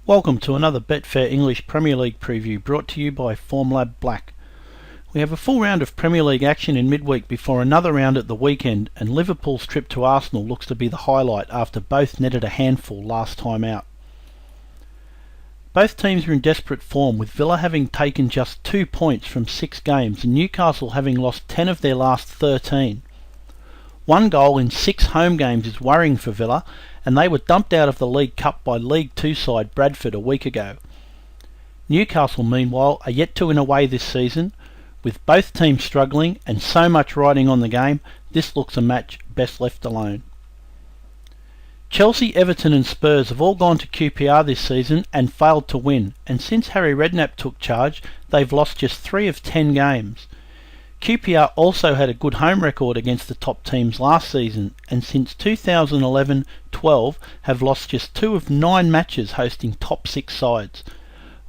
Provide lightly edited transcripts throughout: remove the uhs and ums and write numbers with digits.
Welcome to another Betfair English Premier League preview brought to you by Formlab Black. We have a full round of Premier League action in midweek before another round at the weekend, and Liverpool's trip to Arsenal looks to be the highlight after both netted a handful last time out. Both teams are in desperate form, with Villa having taken just 2 points from 6 games and Newcastle having lost 10 of their last 13. 1 goal in 6 home games is worrying for Villa, and they were dumped out of the League Cup by League Two side Bradford a week ago. Newcastle, meanwhile, are yet to win away this season. With both teams struggling and so much riding on the game, this looks a match best left alone. Chelsea, Everton and Spurs have all gone to QPR this season and failed to win, and since Harry Redknapp took charge, they've lost just 3 of 10 games. QPR also had a good home record against the top teams last season, and since 2011-12 have lost just 2 of 9 matches hosting top 6 sides.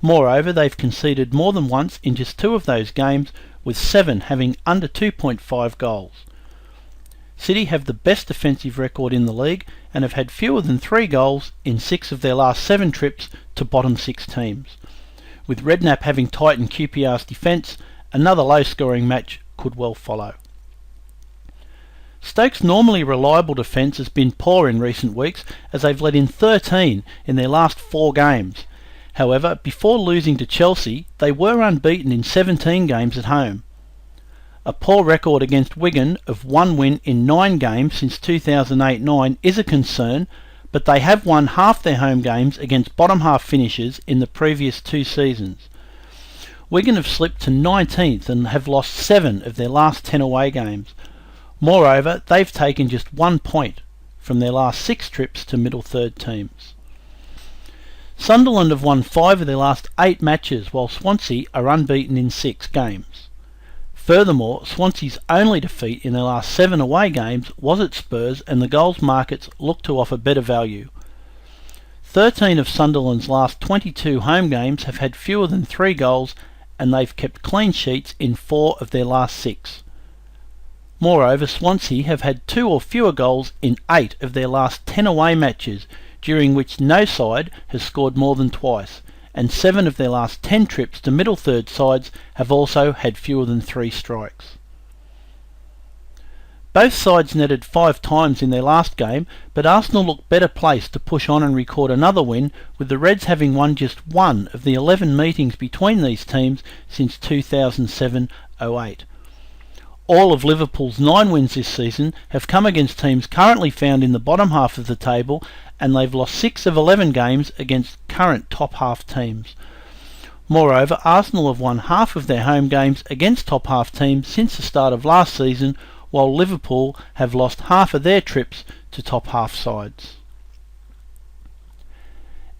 Moreover, they've conceded more than once in just 2 of those games, with 7 having under 2.5 goals. City have the best defensive record in the league and have had fewer than 3 goals in 6 of their last 7 trips to bottom 6 teams. With Redknapp having tightened QPR's defence, another low-scoring match could well follow. Stoke's normally reliable defence has been poor in recent weeks, as they've let in 13 in their last 4 games. However, before losing to Chelsea, they were unbeaten in 17 games at home. A poor record against Wigan of 1 win in 9 games since 2008-9 is a concern, but they have won half their home games against bottom half finishers in the previous 2 seasons. Wigan have slipped to 19th and have lost 7 of their last 10 away games. Moreover, they've taken just 1 point from their last 6 trips to middle third teams. Sunderland have won 5 of their last 8 matches, while Swansea are unbeaten in 6 games. Furthermore, Swansea's only defeat in their last 7 away games was at Spurs, and the goals markets look to offer better value. 13 of Sunderland's last 22 home games have had fewer than 3 goals, and they've kept clean sheets in 4 of their last 6. Moreover, Swansea have had 2 or fewer goals in 8 of their last 10 away matches, during which no side has scored more than twice, and 7 of their last 10 trips to middle third sides have also had fewer than 3 strikes. Both sides netted 5 times in their last game, but Arsenal looked better placed to push on and record another win, with the Reds having won just 1 of the 11 meetings between these teams since 2007-08. All of Liverpool's 9 wins this season have come against teams currently found in the bottom half of the table, and they've lost 6 of 11 games against current top half teams. Moreover, Arsenal have won half of their home games against top half teams since the start of last season, while Liverpool have lost half of their trips to top half sides.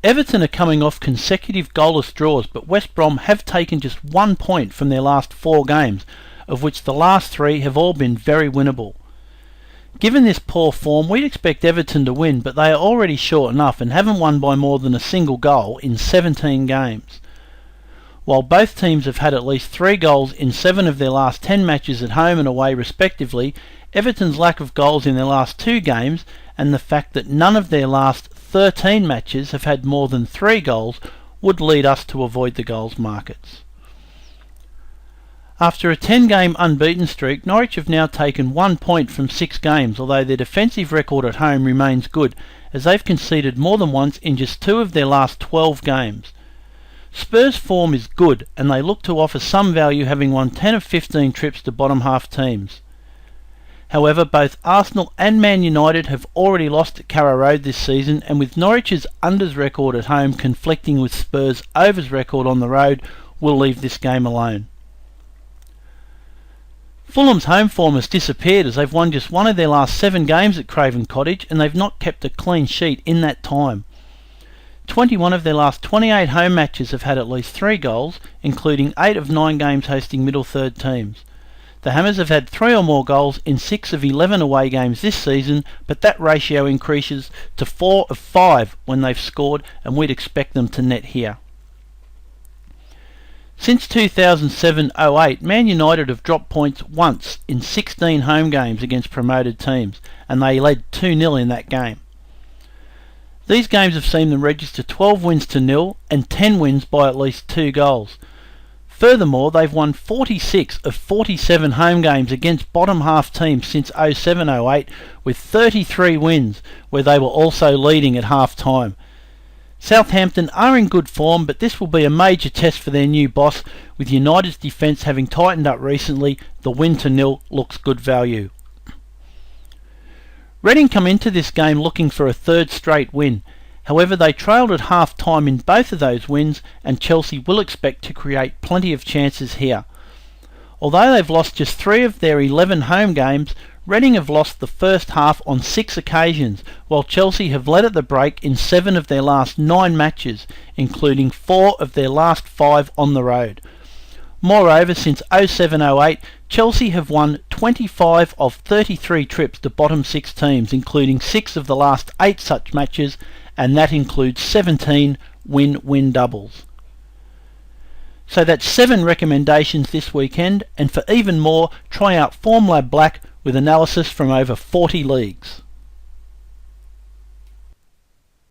Everton are coming off consecutive goalless draws, but West Brom have taken just 1 point from their last 4 games, of which the last 3 have all been very winnable. Given this poor form, we'd expect Everton to win, but they are already short enough and haven't won by more than a single goal in 17 games. While both teams have had at least 3 goals in 7 of their last 10 matches at home and away respectively, Everton's lack of goals in their last 2 games and the fact that none of their last 13 matches have had more than 3 goals would lead us to avoid the goals markets. After a 10-game unbeaten streak, Norwich have now taken 1 point from 6 games, although their defensive record at home remains good, as they've conceded more than once in just 2 of their last 12 games. Spurs' form is good, and they look to offer some value, having won 10 of 15 trips to bottom half teams. However, both Arsenal and Man United have already lost at Carrow Road this season, and with Norwich's unders record at home conflicting with Spurs' overs record on the road, we'll leave this game alone. Fulham's home form has disappeared, as they've won just 1 of their last 7 games at Craven Cottage, and they've not kept a clean sheet in that time. 21 of their last 28 home matches have had at least 3 goals, including 8 of 9 games hosting middle third teams. The Hammers have had 3 or more goals in 6 of 11 away games this season, but that ratio increases to 4 of 5 when they've scored, and we'd expect them to net here. Since 2007-08, Man United have dropped points once in 16 home games against promoted teams, and they led 2-0 in that game. These games have seen them register 12 wins to nil and 10 wins by at least 2 goals. Furthermore, they've won 46 of 47 home games against bottom half teams since 07-08 with 33 wins, where they were also leading at half time. Southampton are in good form, but this will be a major test for their new boss. With United's defence having tightened up recently, the win to nil looks good value. Reading come into this game looking for a third straight win. However, they trailed at half time in both of those wins, and Chelsea will expect to create plenty of chances here. Although they've lost just 3 of their 11 home games, Reading have lost the first half on 6 occasions, while Chelsea have led at the break in 7 of their last 9 matches, including 4 of their last 5 on the road. Moreover, since 07-08, Chelsea have won 25 of 33 trips to bottom 6 teams, including 6 of the last 8 such matches, and that includes 17 win-win doubles. So that's 7 recommendations this weekend, and for even more, try out Formlab Black with analysis from over 40 leagues.